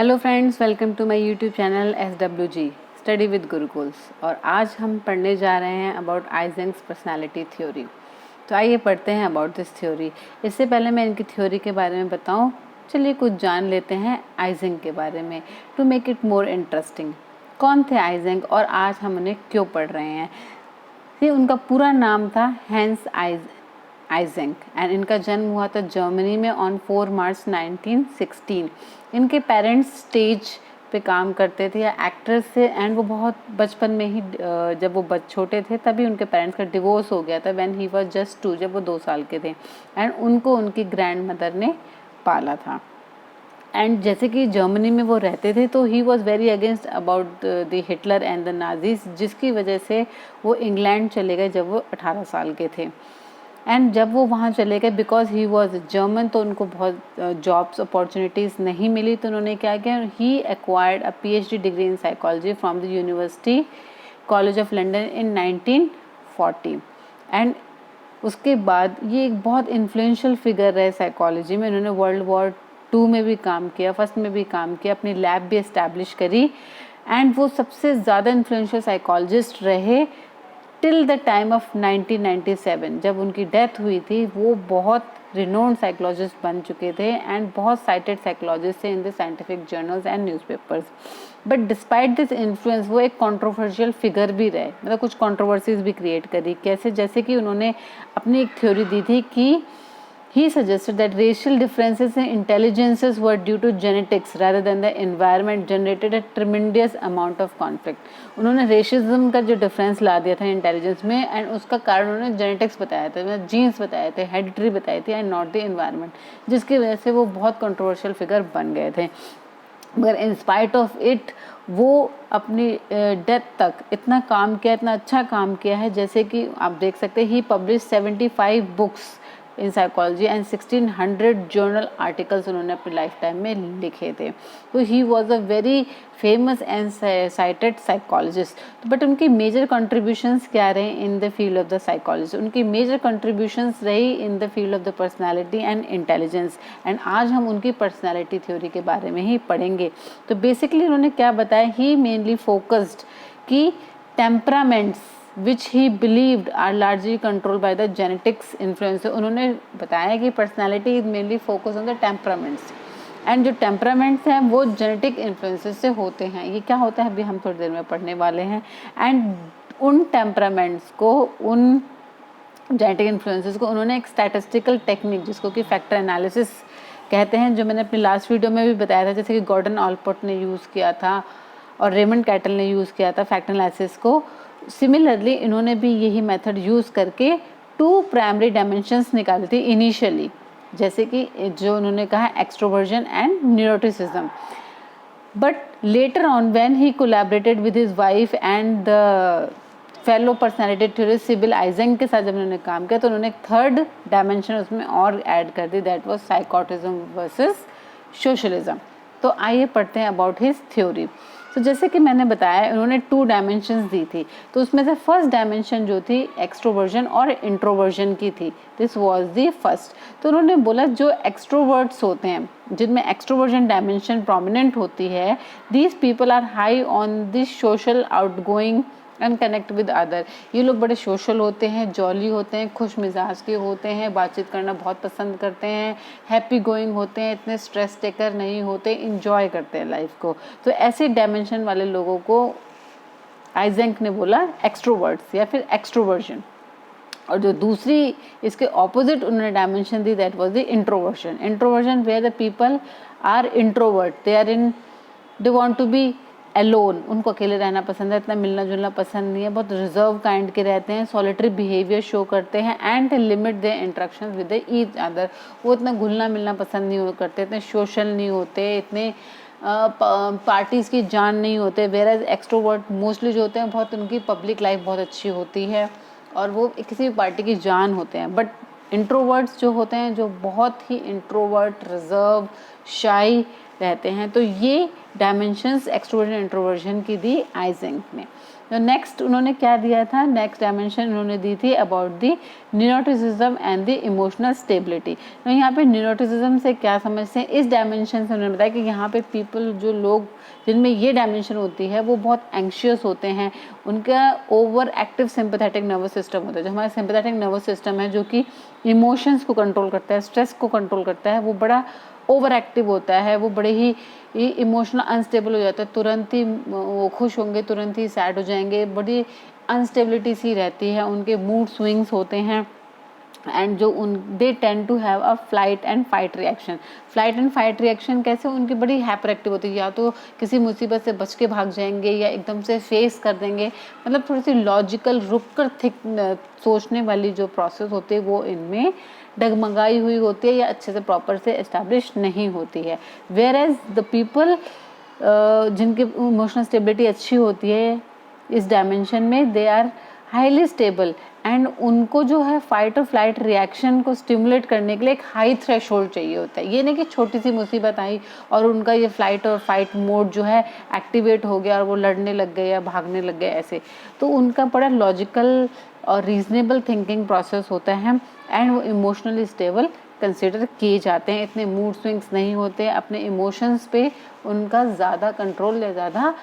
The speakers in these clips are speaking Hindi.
Hello friends, welcome to my YouTube channel SWG study with Gurukuls. और आज हम पढ़ने जा रहे हैं अबाउट आइजेंक्स पर्सनालिटी थ्योरी। तो आइए पढ़ते हैं अबाउट दिस थ्योरी। इससे पहले मैं इनकी थ्योरी के बारे में बताऊं, चलिए कुछ जान लेते हैं आइजेंक के बारे में to make it more interesting. कौन थे आइजेंक और आज हम उन्हें क्यों पढ़ रहे हैं? ये उनका पूरा नाम था हैंस आइजेंक एंड इनका जन्म हुआ था जर्मनी में ऑन 4 मार्च 1916। इनके पेरेंट्स स्टेज पे काम करते थे या एक्टर्स थे एंड वो बहुत बचपन में ही जब वो छोटे थे तभी उनके पेरेंट्स का डिवोर्स हो गया था व्हेन ही वाज जस्ट 2, जब वो 2 साल के थे। एंड उनको उनकी ग्रैंड मदर ने पाला था। एंड जैसे कि जर्मनी में वो रहते थे तो he was very against about the Hitler and the Nazis, जिसकी वजह से वो इंग्लैंड चले गए जब वो 18 साल के थे। एंड जब वो वहाँ चले गए बिकॉज ही वॉज जर्मन तो उनको बहुत जॉब्स अपॉर्चुनिटीज़ नहीं मिली, तो उन्होंने क्या किया, he acquired a PhD degree in psychology from the university college of London in 1940। And उसके बाद ये एक बहुत इन्फ्लुएंशियल फिगर रहे साइकोलॉजी में। इन्होंने वर्ल्ड वॉर 2 में भी काम किया, फर्स्ट में भी काम किया, अपनी लैब भी इस्टेब्लिश करी एंड वो सबसे ज़्यादा इन्फ्लुएंशियल साइकोलॉजिस्ट रहे टिल द टाइम ऑफ 1997। जब उनकी डेथ हुई थी वो बहुत रिनोन्ड साइकोलॉजिस्ट बन चुके थे एंड बहुत साइटेड साइकोलॉजिस्ट थे in the scientific journals and newspapers. But despite this influence वो एक कंट्रोवर्शियल फिगर भी रहे, मतलब कुछ कंट्रोवर्सीज भी क्रिएट करी। कैसे? जैसे कि उन्होंने अपनी एक थ्योरी दी थी कि he suggested that racial differences in intelligences were due to genetics rather than the environment generated a tremendous amount of conflict। उन्होंने रेशिज्म का जो डिफरेंस ला दिया था इंटेलिजेंस में एंड उसका कारण उन्होंने जेनेटिक्स बताया था, मतलब जीन्स बताए थे, हेरिडिटरी बताई थी एंड नॉट द एनवायरनमेंट, जिसकी वजह से वो बहुत कंट्रोवर्शियल फिगर बन गए थे। मगर इन स्पाइट ऑफ इट वो अपनी डेथ तक इतना काम किया, इतना अच्छा काम किया है, जैसे कि आप देख सकते हैं he published 75 books in psychology and 1600 journal articles उन्होंने अपनी लाइफ टाइम में लिखे थे। तो he was a very famous and cited psychologist. But उनकी मेजर कंट्रीब्यूशंस क्या रहे in the field of the psychology? उनकी मेजर कंट्रीब्यूशंस रही in the field of the personality and intelligence. And आज हम उनकी पर्सनैलिटी थ्योरी के बारे में ही पढ़ेंगे। तो बेसिकली उन्होंने क्या बताया, ही मेनली फोकस्ड कि temperaments which he believed are largely controlled by the genetics influence। उन्होंने बताया कि personality is mainly focused on the temperaments and जो temperaments हैं वो genetic influences से होते हैं। ये क्या होता है अभी हम थोड़ी देर में पढ़ने वाले हैं। एंड उन temperaments को, उन genetic influences को उन्होंने एक statistical technique जिसको कि factor analysis कहते हैं, जो मैंने अपनी लास्ट वीडियो में भी बताया था, जैसे कि गॉर्डन ऑलपोर्ट ने यूज़ किया था और रेमंड कैटल ने यूज़ किया था फैक्टर एनालिसिस को। सिमिलरली इन्होंने भी यही मेथड यूज़ करके 2 प्राइमरी डायमेंशंस निकाली थी इनिशियली, जैसे कि जो उन्होंने कहा extroversion and neuroticism. But later on when he collaborated with his wife and the fellow personality theorist Sybil Eysenck के साथ जब उन्होंने काम किया तो उन्होंने एक 3rd डायमेंशन उसमें और ऐड कर दी, that was psychoticism versus socialism. तो आइए पढ़ते हैं अबाउट हिज थ्योरी। तो जैसे कि मैंने बताया उन्होंने 2 डायमेंशंस दी थी, तो उसमें से फर्स्ट डायमेंशन जो थी एक्सट्रोवर्जन और इंट्रोवर्जन की थी, दिस वाज द फर्स्ट। तो उन्होंने बोला जो एक्सट्रोवर्ट्स होते हैं, जिनमें एक्सट्रोवर्जन डायमेंशन प्रोमिनेंट होती है, these people are high on this social outgoing and connect with other. ये लोग बड़े सोशल होते हैं, जॉली होते हैं, खुश मिजाज के होते हैं, बातचीत करना बहुत पसंद करते हैं, हैप्पी गोइंग होते हैं, इतने स्ट्रेस टेकर नहीं होते, इंजॉय करते हैं लाइफ को। तो ऐसे डायमेंशन वाले लोगों को आइजेंक ने बोला एक्सट्रोवर्ट्स या फिर एक्सट्रोवर्जन। और जो दूसरी इसके ऑपोजिट उन्होंने डायमेंशन दी, that was the introversion. Introversion where the people are introvert, they are in, they want to be alone, उनको अकेले रहना पसंद है, इतना मिलना जुलना पसंद नहीं है, बहुत रिजर्व काइंड के रहते हैं, सॉलिटरी बिहेवियर शो करते हैं and limit their interactions with each other. वो इतना घुलना मिलना पसंद नहीं करते, इतने सोशल नहीं होते, इतने पार्टीज़ की जान नहीं होते। वेयर एक्सट्रोवर्ट मोस्टली जो होते हैं बहुत, उनकी पब्लिक लाइफ बहुत अच्छी होती है और वो किसी भी पार्टी की जान होते हैं। बट इंट्रोवर्ट्स जो होते हैं, जो बहुत ही इंट्रोवर्ट, रिजर्व, शाई रहते हैं। तो ये डायमेंशंस एक्सट्रोवर्जन इंट्रोवर्जन की दी आइजेंक ने। तो नेक्स्ट उन्होंने क्या दिया था, नेक्स्ट डायमेंशन उन्होंने दी थी about the neuroticism and the emotional stability. तो यहाँ पे न्यूरोटिसिज्म से क्या समझते हैं, इस डायमेंशन से उन्होंने बताया कि यहाँ पे पीपल, जो लोग जिनमें ये डायमेंशन होती है वो बहुत एंग्शियस होते हैं, उनका over active sympathetic nervous system होता है। जो हमारा सिंपैथेटिक नर्वस सिस्टम है जो कि इमोशंस को कंट्रोल करता है, स्ट्रेस को कंट्रोल करता है, वो बड़ा ओवर एक्टिव होता है, वो बड़े ही इमोशनल अनस्टेबल हो जाता है, तुरंत ही वो खुश होंगे, तुरंत ही सैड हो जाएंगे, बड़ी अनस्टेबिलिटी सी रहती है, उनके मूड स्विंग्स होते हैं। एंड जो they tend to have a flight and fight reaction. Flight and fight reaction कैसे, उनकी बड़ी हाइपर एक्टिव होती है, या तो किसी मुसीबत से बच के भाग जाएंगे या एकदम से फेस कर देंगे, मतलब थोड़ी सी लॉजिकल रुक कर सोचने वाली जो प्रोसेस होती है वो इनमें डगमगाई हुई होती है या अच्छे से प्रॉपर से एस्टैब्लिश नहीं होती है। वेयर एज द पीपल जिनकी इमोशनल स्टेबिलिटी अच्छी होती है इस डायमेंशन में, they are highly stable and उनको जो है फाइट और फ्लाइट रिएक्शन को स्टिमुलेट करने के लिए एक हाई थ्रेशोल्ड चाहिए होता है। ये नहीं कि छोटी सी मुसीबत आई और उनका ये फ्लाइट और फाइट मोड जो है एक्टिवेट हो गया और वो लड़ने लग गए या भागने लग गए ऐसे। तो उनका बड़ा लॉजिकल और रीजनेबल थिंकिंग प्रोसेस होता है एंड वो इमोशनली स्टेबल कंसिडर किए जाते हैं, इतने मूड स्विंग्स नहीं होते, अपने इमोशंस पे उनका ज़्यादा कंट्रोल या ज़्यादा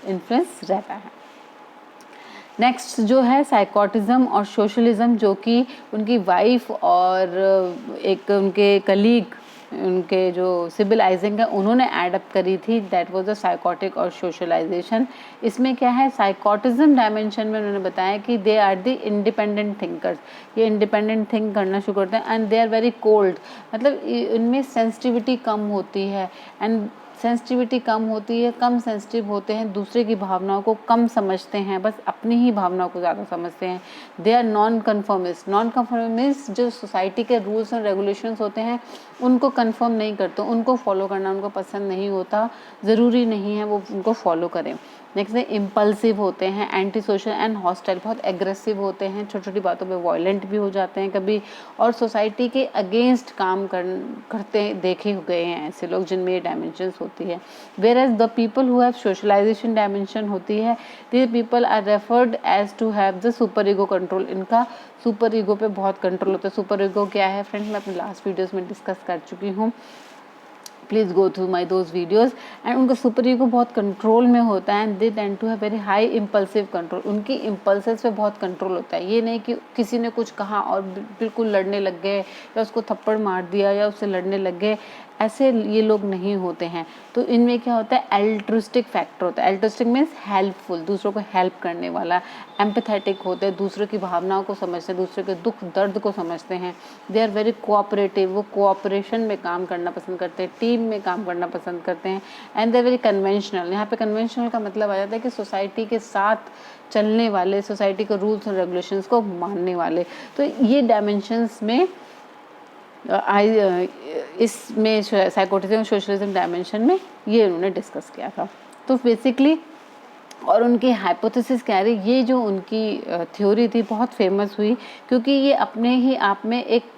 इन्फ्लुएंस रहता है। नेक्स्ट जो है साइकोटिज्म और सोशलिज्म, जो कि उनकी वाइफ और एक उनके कलीग, उनके जो सिबिल आइजेंक है, उन्होंने एडअप करी थी, दैट वाज द साइकोटिक और सोशलाइजेशन। इसमें क्या है, साइकोटिज्म डायमेंशन में उन्होंने बताया कि they are the independent thinkers, ये इंडिपेंडेंट थिंक करना शुरू करते हैं and they are very cold, मतलब इनमें सेंसिटिविटी कम होती है एंड सेंसिटिविटी कम होती है, कम सेंसिटिव होते हैं, दूसरे की भावनाओं को कम समझते हैं, बस अपनी ही भावनाओं को ज़्यादा समझते हैं। They are non conformist. Non conformist जो सोसाइटी के रूल्स एंड रेगुलेशंस होते हैं उनको कन्फर्म नहीं करते, उनको फॉलो करना उनको पसंद नहीं होता, ज़रूरी नहीं है वो उनको फॉलो करें। नेक्स्ट है इम्पल्सिव होते हैं, एंटी सोशल एंड हॉस्टाइल, बहुत एग्रेसिव होते हैं, छोटी छोटी बातों पे वायलेंट भी हो जाते हैं कभी, और सोसाइटी के अगेंस्ट काम करते देखे गए हैं ऐसे लोग जिनमें ये डायमेंशंस होती है। Whereas the people who have socialisation dimension होती है, they people are referred as to have the super ego control. इनका सुपर ईगो पे बहुत कंट्रोल होता है। सुपर ईगो क्या है फ्रेंड्स, मैं अपने लास्ट वीडियोज़ में डिस्कस कर चुकी हूँ, please go through my those videos. And उनका सुपर ईगो बहुत कंट्रोल में होता है and they tend to have very high impulsive control. उनकी इम्पल्सेस पे बहुत कंट्रोल होता है। ये नहीं कि किसी ने कुछ कहा और बिल्कुल लड़ने लग गए या उसको थप्पड़ मार दिया या उससे लड़ने लग गए, ऐसे ये लोग नहीं होते हैं। तो इनमें क्या होता है, एल्ट्रिस्टिक फैक्टर होता है। एल्ट्रिस्टिक मीन्स हेल्पफुल, दूसरों को हेल्प करने वाला। एम्पैथेटिक होते हैं, दूसरों की भावनाओं को समझते हैं, दूसरे के दुख दर्द को समझते हैं। दे आर वेरी कोऑपरेटिव, वो कोऑपरेशन में काम करना पसंद करते हैं, टीम में काम करना पसंद करते हैं। And they are very conventional. यहाँ पे कन्वेंशनल का मतलब आ जाता है कि सोसाइटी के साथ चलने वाले, सोसाइटी के रूल्स एंड रेगुलेशंस को मानने वाले। तो ये डायमेंशंस में इसमें साइकोटिज्म और सोशलिज्म डायमेंशन में ये उन्होंने डिस्कस किया था। तो बेसिकली और उनकी हाइपोथेसिस क्या रही, ये जो उनकी थ्योरी थी बहुत फेमस हुई क्योंकि ये अपने ही आप में एक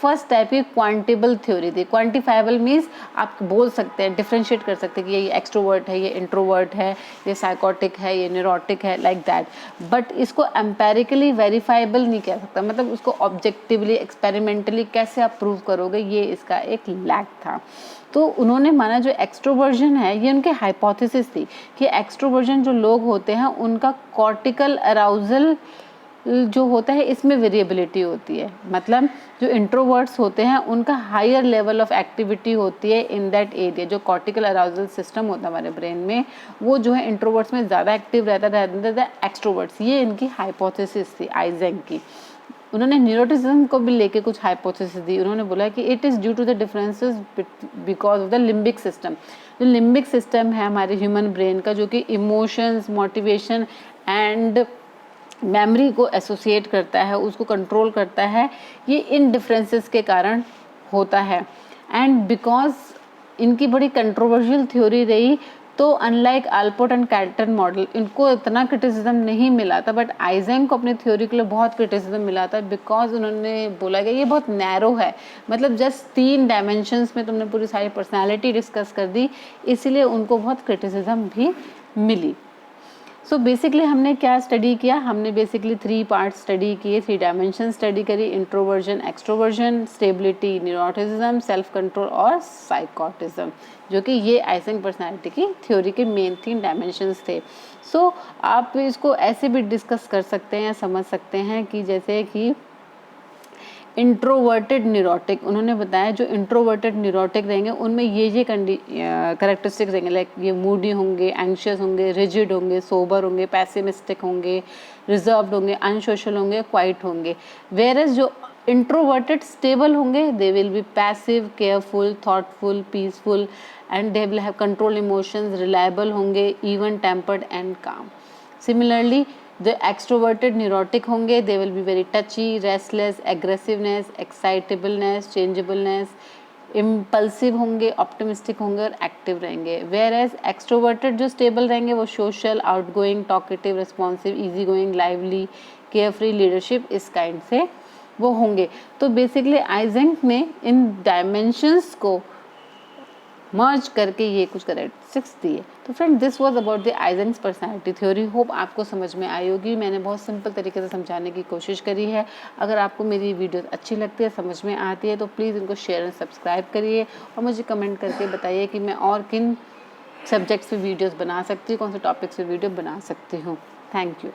फर्स्ट टाइप की क्वांटिबल थ्योरी थी। क्वांटिफाइबल मीन्स आप बोल सकते हैं, डिफ्रेंशिएट कर सकते हैं कि ये एक्सट्रोवर्ट है, ये इंट्रोवर्ट है, ये साइकोटिक है, ये न्यूरोटिक है, लाइक दैट। बट इसको एम्पेरिकली वेरीफाइबल नहीं कह सकता, मतलब उसको ऑब्जेक्टिवली एक्सपेरिमेंटली कैसे आप प्रूव करोगे, ये इसका एक लैक था। तो उन्होंने माना जो एक्सट्रोवर्जन है, ये उनके हाइपोथेसिस थी कि एक्सट्रोवर्जन जो लोग होते हैं उनका कॉर्टिकल अराउजल जो होता है इसमें वेरिएबिलिटी होती है। मतलब जो इंट्रोवर्ट्स होते हैं उनका हायर लेवल ऑफ एक्टिविटी होती है इन दैट एरिया। जो कॉर्टिकल अराउजल सिस्टम होता है हमारे ब्रेन में, वो जो है इंट्रोवर्ट्स में ज़्यादा एक्टिव रहता है एक्सट्रोवर्ट्स। ये इनकी हाइपोथेसिस थी आइजेंक की। उन्होंने न्यूरोटिज्म को भी लेके कुछ हाइपोथेसिस दी। उन्होंने बोला कि it is due to the differences because of the limbic system. जो लिम्बिक सिस्टम है हमारे ह्यूमन ब्रेन का, जो कि इमोशंस, मोटिवेशन एंड मेमोरी को एसोसिएट करता है, उसको कंट्रोल करता है, ये इन डिफरेंसेस के कारण होता है। एंड बिकॉज इनकी बड़ी कंट्रोवर्शियल थ्योरी रही, तो अनलाइक आल्पोर्ट एंड कैल्टन मॉडल, इनको इतना क्रिटिसिज्म नहीं मिला था, बट आइजेंक को अपनी थ्योरी के लिए बहुत क्रिटिसिज्म मिला था, बिकॉज उन्होंने बोला कि ये बहुत नैरो है, मतलब जस्ट 3 डायमेंशंस में तुमने पूरी सारी पर्सनालिटी डिस्कस कर दी, इसीलिए उनको बहुत क्रिटिसिज्म भी मिली। सो बेसिकली हमने क्या स्टडी किया, हमने बेसिकली 3 पार्ट स्टडी किए, 3 डायमेंशन स्टडी करी, introversion, extroversion, stability, neuroticism, self control और साइकोटिज्म, जो कि ये आइजेंक पर्सनालिटी की थ्योरी के मेन 3 डायमेंशंस थे। सो आप इसको ऐसे भी डिस्कस कर सकते हैं या समझ सकते हैं कि जैसे कि इंट्रोवर्टेड न्यूरोटिक, उन्होंने बताया जो इंट्रोवर्टेड न्यूरोटिक रहेंगे उनमें ये करेक्टरिस्टिक्स रहेंगे, लाइक ये मूडी होंगे, एंग्शियस होंगे, रिजिड होंगे, सोबर होंगे, पैसिमिस्टिक होंगे, रिजर्व्ड होंगे, अनसोशल होंगे, क्वाइट होंगे। वेयरएज जो इंट्रोवर्टेड स्टेबल होंगे, they will be passive, careful, thoughtful, peaceful and they will have control emotions, reliable होंगे, even tempered and calm. Similarly जो एक्सट्रोवर्टेड न्यूरोटिक होंगे, they will be very touchy, restless, aggressiveness, excitableness, changeableness, impulsive होंगे, ऑप्टिमिस्टिक होंगे और एक्टिव रहेंगे। वेयर एज एक्सट्रोवर्टेड जो स्टेबल रहेंगे वो social, outgoing, talkative, responsive, easy going, lively, care free, leadership, इस काइंड से वो होंगे। तो बेसिकली आइजेंक ने इन डायमेंशंस को मर्ज करके ये कुछ करेक्टरिस्टिक्स दिए। तो friend, this was about the Eysenck's personality theory. Hope आपको समझ में आई होगी। मैंने बहुत सिंपल तरीके से समझाने की कोशिश करी है। अगर आपको मेरी वीडियोस अच्छी लगती है, समझ में आती है, तो प्लीज़ इनको शेयर और सब्सक्राइब करिए और मुझे कमेंट करके बताइए कि मैं और किन सब्जेक्ट्स पे वीडियोस बना सकती हूँ, कौन से टॉपिक्स पे वीडियो बना सकती हूँ। Thank you.